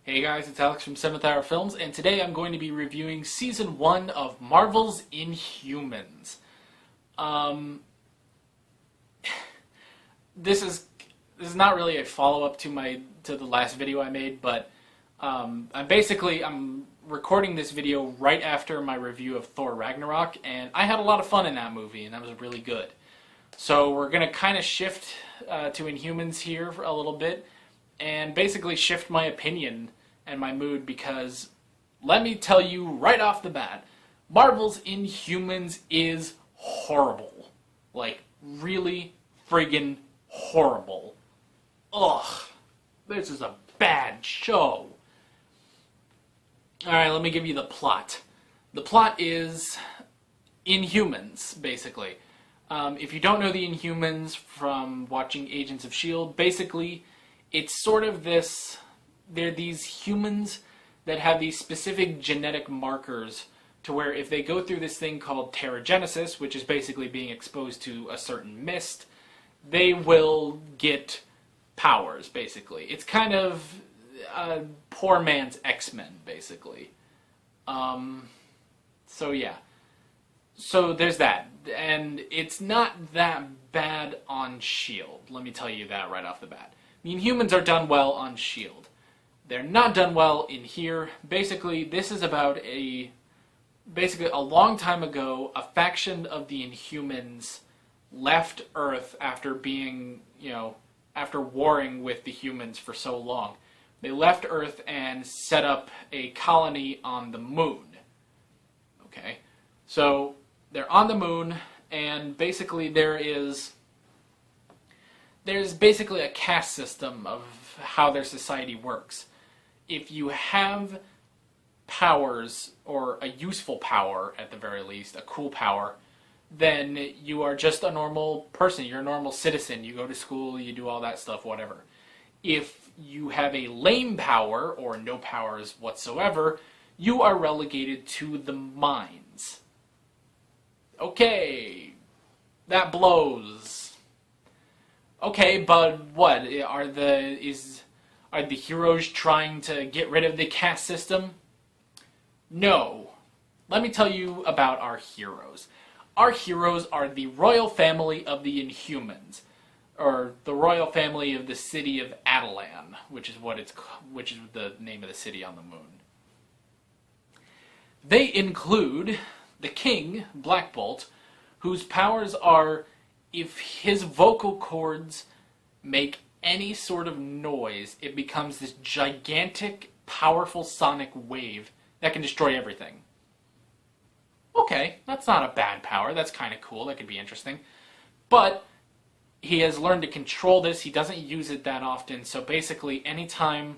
Hey guys, it's Alex from 7th Hour Films, and today I'm going to be reviewing Season 1 of Marvel's Inhumans. This is not really a follow-up to the last video I made, but I'm recording this video right after my review of Thor Ragnarok, and I had a lot of fun in that movie, and that was really good. So we're going to kind of shift to Inhumans here for a little bit, and basically shift my opinion and my mood, because let me tell you right off the bat, Marvel's Inhumans is horrible. Like, really friggin' horrible. Ugh. This is a bad show. Alright, let me give you the plot. The plot is Inhumans, basically. If you don't know the Inhumans from watching Agents of S.H.I.E.L.D., basically, it's sort of this... They're these humans that have these specific genetic markers to where if they go through this thing called teragenesis, which is basically being exposed to a certain mist, they will get powers, basically. It's kind of a poor man's X-Men, basically. So yeah. So there's that. And it's not that bad on S.H.I.E.L.D., let me tell you that right off the bat. The Inhumans are done well on S.H.I.E.L.D. They're not done well in here. Basically, this is about a long time ago, a faction of the Inhumans left Earth after being, after warring with the humans for so long. They left Earth and set up a colony on the moon. Okay? So, they're on the moon, and basically there's basically a caste system of how their society works. If you have powers, or a useful power at the very least, a cool power, then you are just a normal person. You're a normal citizen. You go to school, you do all that stuff, whatever. If you have a lame power, or no powers whatsoever, you are relegated to the mines. Okay, that blows. Okay, but what? Are the heroes trying to get rid of the caste system? No. Let me tell you about our heroes. Our heroes are the royal family of the Inhumans, or the royal family of the city of Attilan, which is the name of the city on the moon. They include the king, Black Bolt, whose powers are, if his vocal cords make any sort of noise, it becomes this gigantic, powerful sonic wave that can destroy everything. Okay, that's not a bad power. That's kind of cool. That could be interesting. But he has learned to control this. He doesn't use it that often. So basically, anytime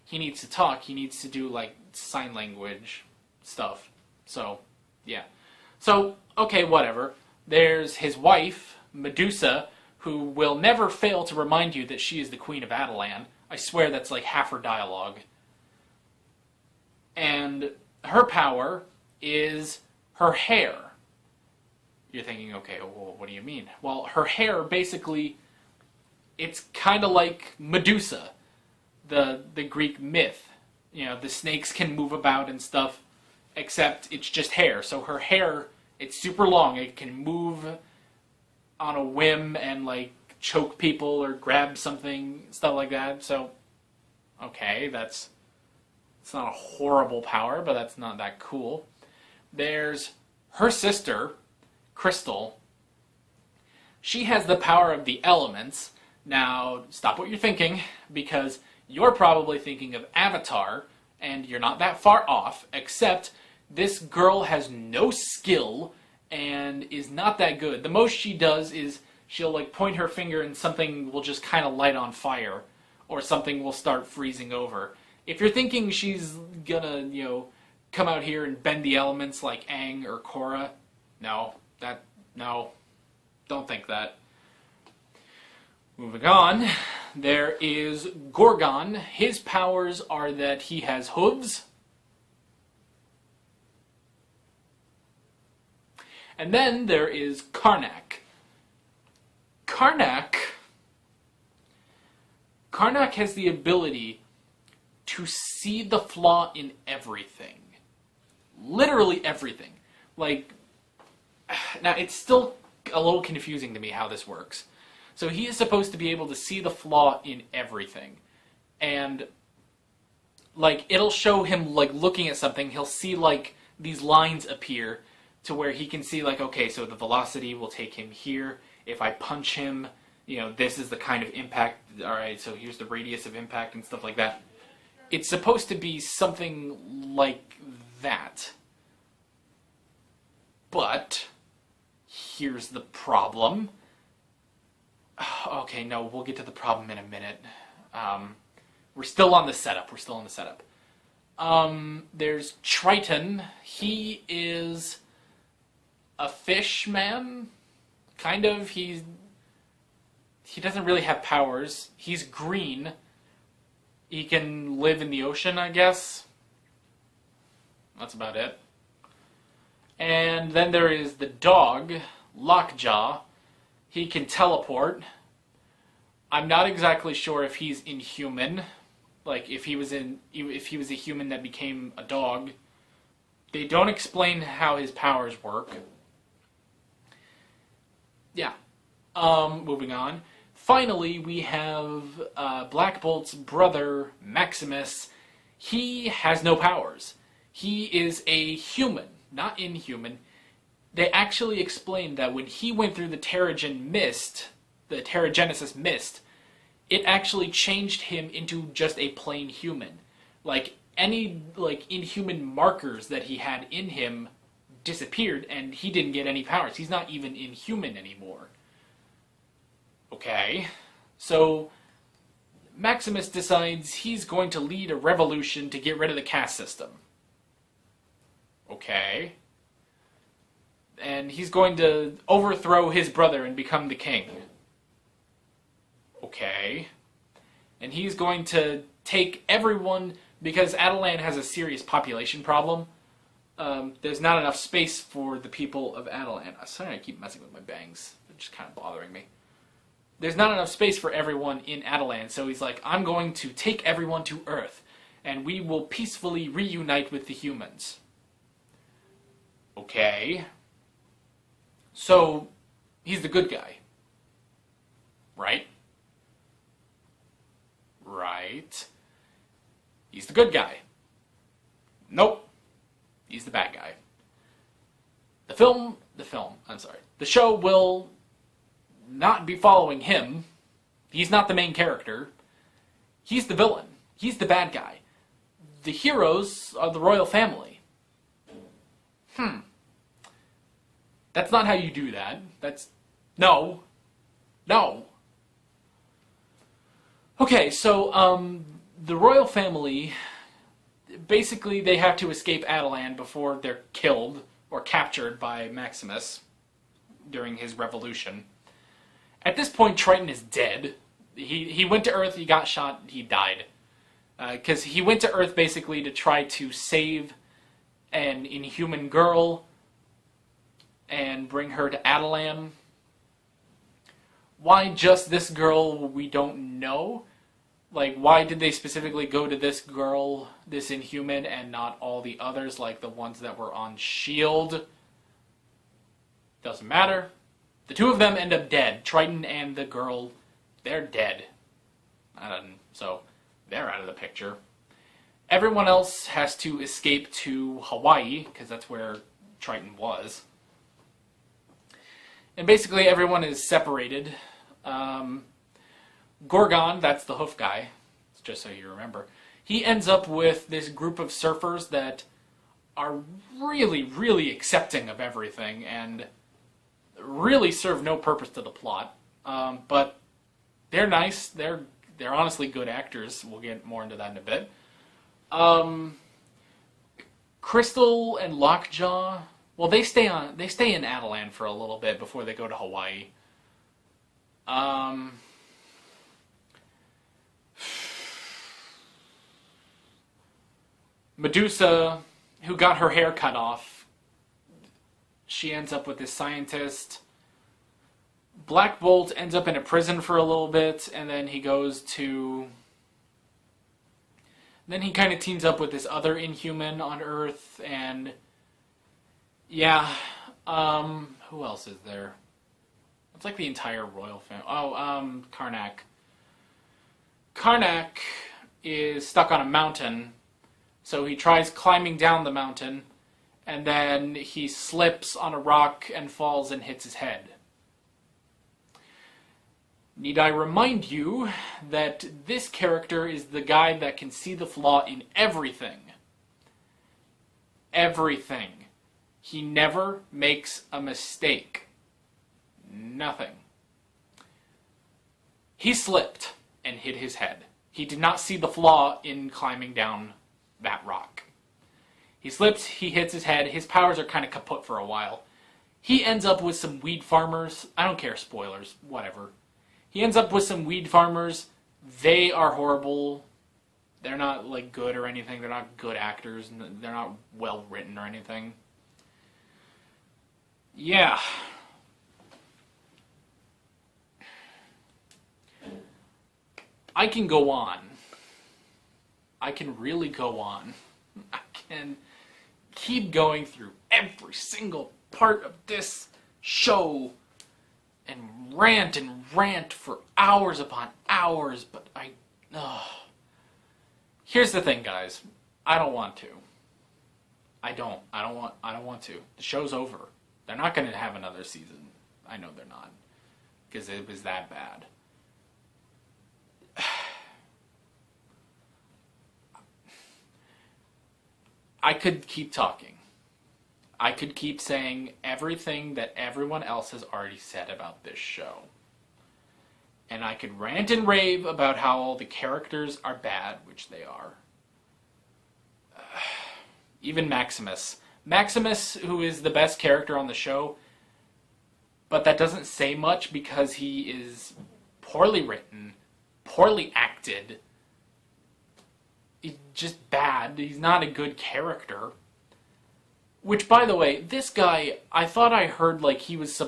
he needs to talk, he needs to do, like, sign language stuff. So, yeah. So, okay, whatever. There's his wife, Medusa, who will never fail to remind you that she is the Queen of Attilan. I swear that's like half her dialogue. And her power is her hair. You're thinking, okay, well, what do you mean? Well, her hair, basically, it's kind of like Medusa, the Greek myth. The snakes can move about and stuff, except it's just hair. So her hair, it's super long. It can move on a whim and, like, choke people or grab something, stuff like that. So, okay, it's not a horrible power, but that's not that cool. There's her sister, Crystal. She has the power of the elements. Now, stop what you're thinking, because you're probably thinking of Avatar, and you're not that far off, except this girl has no skill and is not that good. The most she does is she'll, like, point her finger and something will just kind of light on fire, or something will start freezing over. If you're thinking she's gonna, come out here and bend the elements like Aang or Korra, no, don't think that. Moving on, there is Gorgon. His powers are that he has hooves. And then there is Karnak. Karnak has the ability to to see the flaw in everything. Literally everything. Like, now it's still a little confusing to me how this works. So he is supposed to be able to see the flaw in everything. And, like, it'll show him, like, looking at something. He'll see, like, these lines appear to where he can see, like, okay, so the velocity will take him here. If I punch him, you know, this is the kind of impact. Alright, so here's the radius of impact and stuff like that. It's supposed to be something like that. But here's the problem. Okay, no, we'll get to the problem in a minute. We're still on the setup. There's Triton. He is a fish man, kind of. He doesn't really have powers. He's green. He can live in the ocean, I guess. That's about it. And then there is the dog, Lockjaw. He can teleport. I'm not exactly sure if he's inhuman. Like, if he was a human that became a dog. They don't explain how his powers work. Yeah. Moving on. Finally, we have Black Bolt's brother, Maximus. He has no powers. He is a human, not inhuman. They actually explained that when he went through the Terrigen mist, the Terrigenesis mist, it actually changed him into just a plain human. Like, any, like, inhuman markers that he had in him disappeared, and he didn't get any powers. He's not even inhuman anymore. Okay, so Maximus decides he's going to lead a revolution to get rid of the caste system. Okay. And he's going to overthrow his brother and become the king. Okay. And he's going to take everyone, because Adelan has a serious population problem. There's not enough space for the people of Adelan. I'm sorry I keep messing with my bangs. They're just kind of bothering me. There's not enough space for everyone in Adelan, so he's like, I'm going to take everyone to Earth, and we will peacefully reunite with the humans. Okay. So, he's the good guy. Right? Right. He's the good guy. Nope. He's the bad guy. The show will not be following him. He's not the main character. He's the villain. He's the bad guy. The heroes are the royal family. That's not how you do that. No. Okay, so, the royal family, basically they have to escape Adelan before they're killed or captured by Maximus during his revolution. At this point, Triton is dead. He went to Earth, he got shot, he died. Because he went to Earth basically to try to save an inhuman girl and bring her to Adelan. Why just this girl, we don't know. Like, why did they specifically go to this girl, this inhuman, and not all the others, like the ones that were on S.H.I.E.L.D.? Doesn't matter. The two of them end up dead. Triton and the girl, they're dead. So, they're out of the picture. Everyone else has to escape to Hawaii, because that's where Triton was. And basically everyone is separated. Gorgon, that's the hoof guy, just so you remember, he ends up with this group of surfers that are really, really accepting of everything and really serve no purpose to the plot. But they're nice. They're honestly good actors. We'll get more into that in a bit. Crystal and Lockjaw, well, they stay in Adelan for a little bit before they go to Hawaii. Medusa, who got her hair cut off, she ends up with this scientist. Black Bolt ends up in a prison for a little bit, and then he goes to Then he kind of teams up with this other Inhuman on Earth, and yeah, who else is there? It's like the entire royal family. Oh, Karnak. Karnak is stuck on a mountain, so he tries climbing down the mountain, and then he slips on a rock and falls and hits his head. Need I remind you that this character is the guy that can see the flaw in everything. Everything. He never makes a mistake. Nothing. He slipped and hit his head. He did not see the flaw in climbing down that rock. He slips, he hits his head, his powers are kind of kaput for a while. He ends up with some weed farmers. I don't care, spoilers, whatever. He ends up with some weed farmers. They are horrible. They're not, like, good or anything. They're not good actors. They're not well written or anything. Yeah. I can go on. I can really go on. I can keep going through every single part of this show and rant for hours upon hours, but here's the thing, guys. I don't want to. I don't want to. The show's over. They're not going to have another season. I know they're not, because it was that bad. I could keep talking. I could keep saying everything that everyone else has already said about this show. And I could rant and rave about how all the characters are bad, which they are. Even Maximus. Maximus, who is the best character on the show, but that doesn't say much because he is poorly written, poorly acted. He's just bad. He's not a good character. Which, by the way, this guy, I thought I heard, like, he's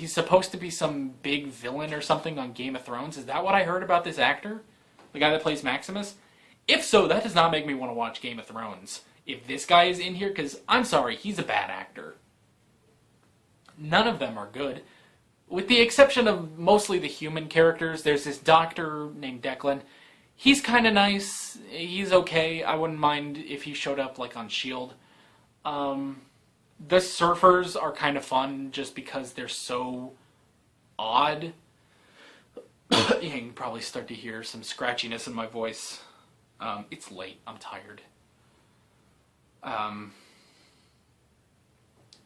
supposed to be some big villain or something on Game of Thrones. Is that what I heard about this actor? The guy that plays Maximus? If so, that does not make me want to watch Game of Thrones. If this guy is in here, because, I'm sorry, he's a bad actor. None of them are good. With the exception of mostly the human characters, there's this doctor named Declan. He's kind of nice. He's okay. I wouldn't mind if he showed up, like, on S.H.I.E.L.D. The surfers are kind of fun just because they're so odd. You can probably start to hear some scratchiness in my voice. It's late. I'm tired.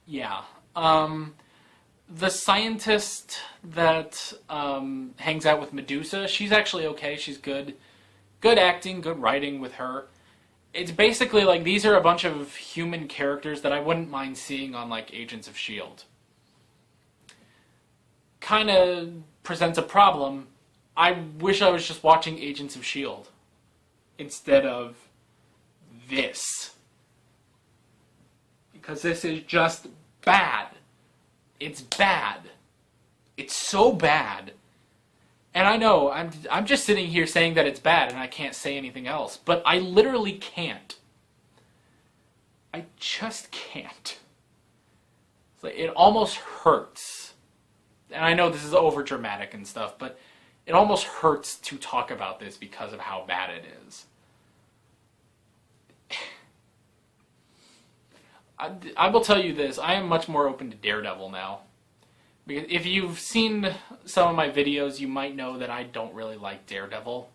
Yeah. The scientist that hangs out with Medusa, she's actually okay. She's good. Good acting, good writing with her. It's basically like these are a bunch of human characters that I wouldn't mind seeing on, like, Agents of S.H.I.E.L.D. Kind of presents a problem. I wish I was just watching Agents of S.H.I.E.L.D. instead of this. Because this is just bad. It's bad. It's so bad. And I know, I'm just sitting here saying that it's bad and I can't say anything else. But I literally can't. I just can't. It's like, it almost hurts. And I know this is over dramatic and stuff, but it almost hurts to talk about this because of how bad it is. I will tell you this, I am much more open to Daredevil now. Because if you've seen some of my videos, you might know that I don't really like Daredevil.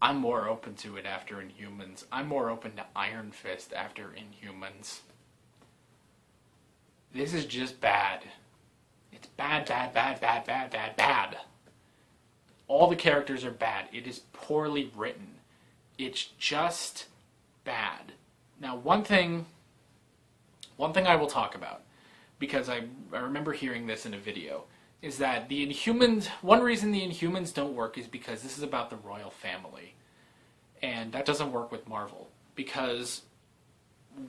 I'm more open to it after Inhumans. I'm more open to Iron Fist after Inhumans. This is just bad. It's bad, bad, bad, bad, bad, bad, bad. All the characters are bad. It is poorly written. It's just bad. Now, one thing I will talk about, because I remember hearing this in a video, is that the Inhumans, one reason the Inhumans don't work is because this is about the royal family. And that doesn't work with Marvel. Because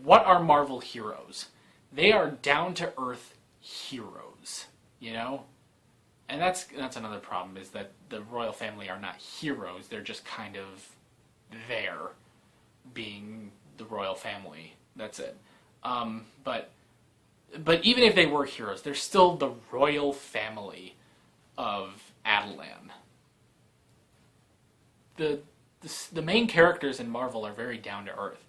what are Marvel heroes? They are down-to-earth heroes, you know? And that's another problem, is that the royal family are not heroes. They're just kind of there. family. That's it. But even if they were heroes, they're still the royal family of Attilan. The main characters in Marvel are very down to earth.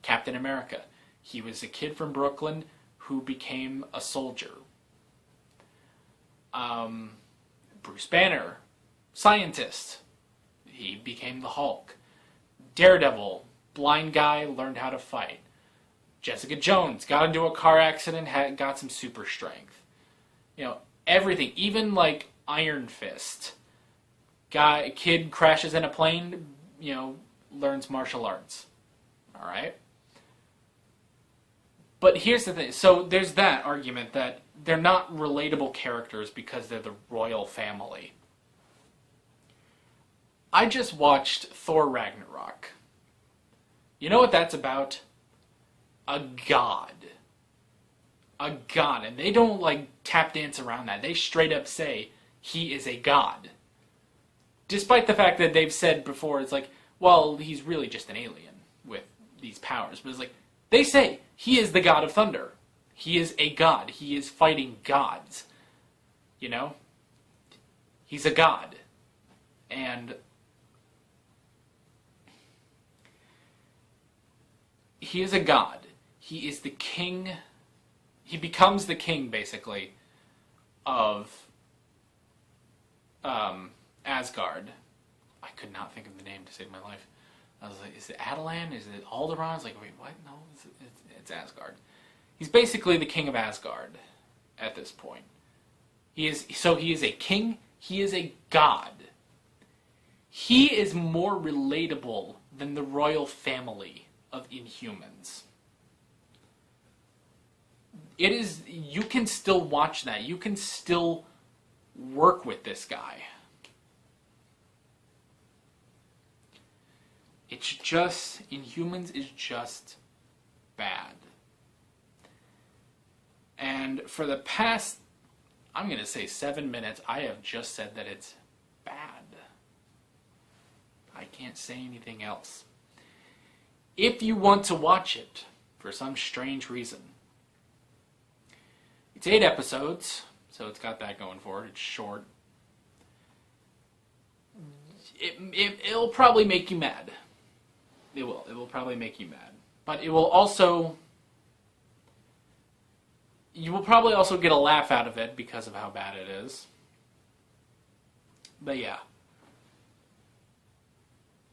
Captain America, he was a kid from Brooklyn who became a soldier. Bruce Banner, scientist, he became the Hulk. Daredevil, blind guy, learned how to fight. Jessica Jones got into a car accident, got some super strength. You know, everything, even like Iron Fist. Kid crashes in a plane, you know, learns martial arts. All right? But here's the thing. So there's that argument that they're not relatable characters because they're the royal family. I just watched Thor Ragnarok. You know what that's about? A god. A god. And they don't, like, tap dance around that. They straight up say he is a god. Despite the fact that they've said before, it's like, well, he's really just an alien with these powers. But it's like, they say he is the god of thunder. He is a god. He is fighting gods. You know? He's a god. And he is a god. He is the king. He becomes the king, basically, of Asgard. I could not think of the name to save my life. I was like, is it Attilan? Is it Alderaan? I was like, wait, what? No, it's Asgard. He's basically the king of Asgard at this point. He is a king. He is a god. He is more relatable than the royal family of Inhumans. It is, you can still watch that. You can still work with this guy. It's just, Inhumans is just bad. And for the past, I'm going to say 7 minutes, I have just said that it's bad. I can't say anything else. If you want to watch it, for some strange reason, it's 8 episodes, so it's got that going for it. It's short. It'll probably make you mad. It will. It will probably make you mad. But it will also... You will probably also get a laugh out of it because of how bad it is. But yeah.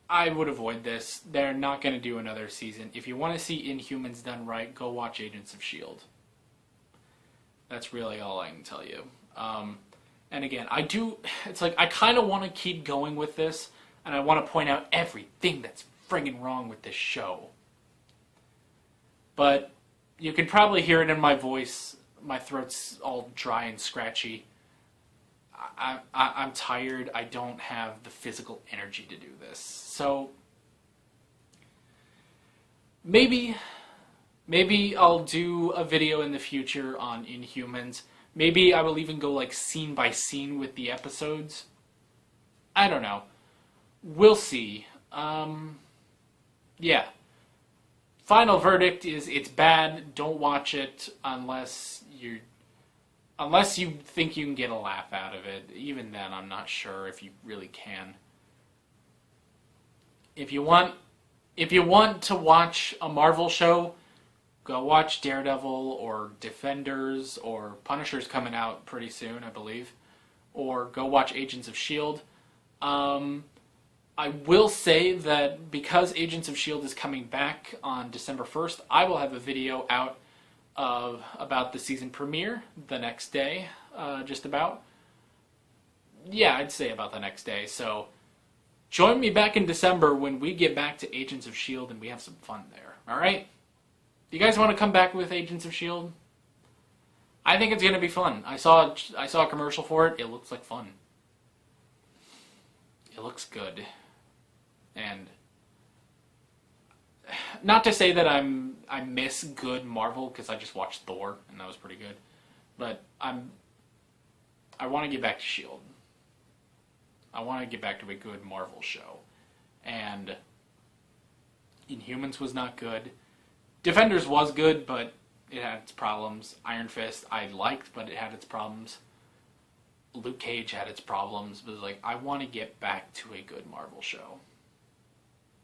I would avoid this. They're not going to do another season. If you want to see Inhumans done right, go watch Agents of S.H.I.E.L.D. That's really all I can tell you. And again, it's like, I kind of want to keep going with this, and I want to point out everything that's friggin' wrong with this show. But you can probably hear it in my voice. My throat's all dry and scratchy. I'm tired. I don't have the physical energy to do this. So maybe I'll do a video in the future on Inhumans. Maybe I will even go like scene by scene with the episodes. I don't know. We'll see. Yeah. Final verdict is it's bad. Don't watch it unless you think you can get a laugh out of it. Even then, I'm not sure if you really can. If you want to watch a Marvel show, go watch Daredevil or Defenders, or Punisher's coming out pretty soon, I believe. Or go watch Agents of S.H.I.E.L.D. I will say that because Agents of S.H.I.E.L.D. is coming back on December 1st, I will have a video out about the season premiere the next day, just about. Yeah, I'd say about the next day. So join me back in December when we get back to Agents of S.H.I.E.L.D. and we have some fun there. Alright? You guys want to come back with Agents of S.H.I.E.L.D.? I think it's going to be fun. I saw a commercial for it. It looks like fun. It looks good. And not to say that I miss good Marvel, because I just watched Thor and that was pretty good. But I want to get back to S.H.I.E.L.D. I want to get back to a good Marvel show. And Inhumans was not good. Defenders was good, but it had its problems. Iron Fist I liked, but it had its problems. Luke Cage had its problems, but like, I want to get back to a good Marvel show.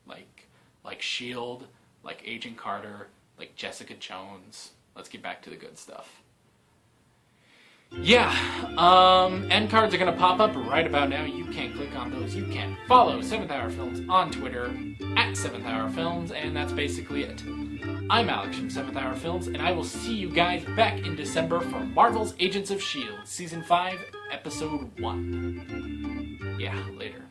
Like S.H.I.E.L.D., like Agent Carter, like Jessica Jones. Let's get back to the good stuff. Yeah, end cards are going to pop up right about now. You can click on those. You can follow 7th Hour Films on Twitter, at 7th Hour Films, and that's basically it. I'm Alex from 7th Hour Films, and I will see you guys back in December for Marvel's Agents of S.H.I.E.L.D., Season 5, Episode 1. Yeah, later.